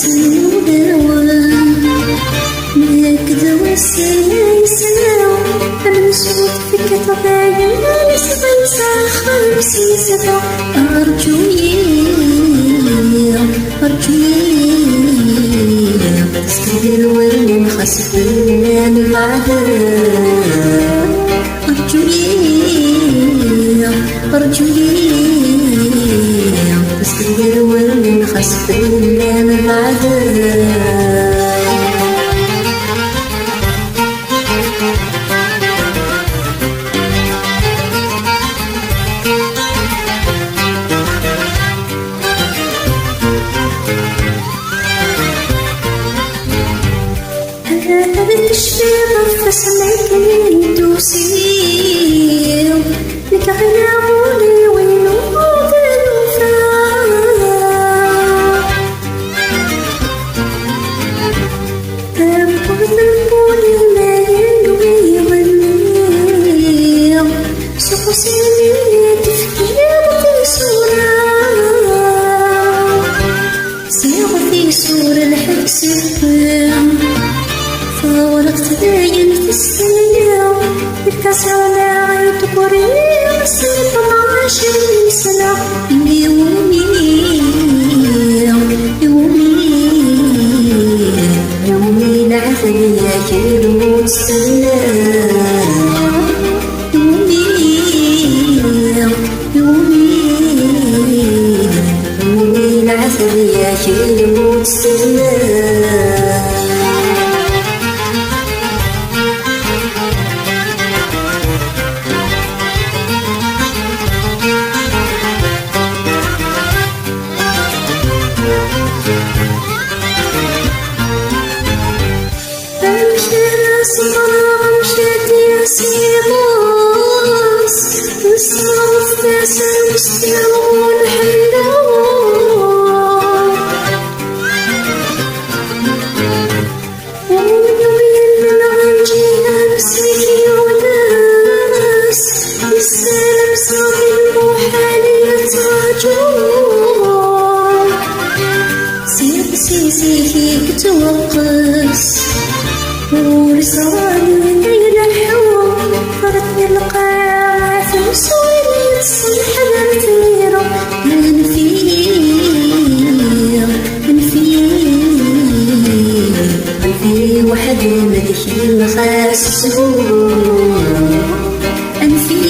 تنوداوى نكذا والسنة يسناو أمن صوت فيك طبيعي نسبة يساخر سيسة أرجوي تستدير وين خسف من بعدها أرجوي تستدير وين خسف من بعدها الشباب فسمعتني دوسيو لك غناولي وينوض الوفاء ذنبوني ما ينوي ظنيو سقسيني تفكيرتي صورة صيغتي صورة الحبس فورقت داين في السنة بكسرنا عيد قريب سنة 12 سنة يومي العذاب يا كيلو مستنى يومي العذاب يا كيلو مستنى مشيت يا سيبوس نصرف ناس المسلمون حلوون ومن يومين من عنجينا مسيكي وناس السلام صافي المحالي يتراجعون سيكي كتوقس ورسالي ليل الحوم فرتني القاعة في مسويني تصلح الأمثيرة أنفي وحدي مدحي مخاسسه أنفي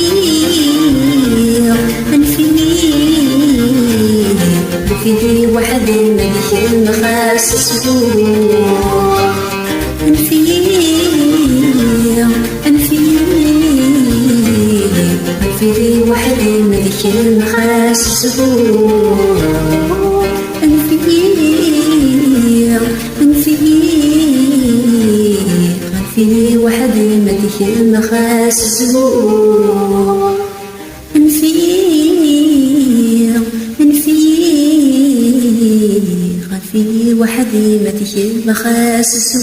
وحدي مدحي مخاسسه أنفي وحدي ملك المخاسس أنفي وحدي ملك المخاسس أنفي وحدي ملك المخاسس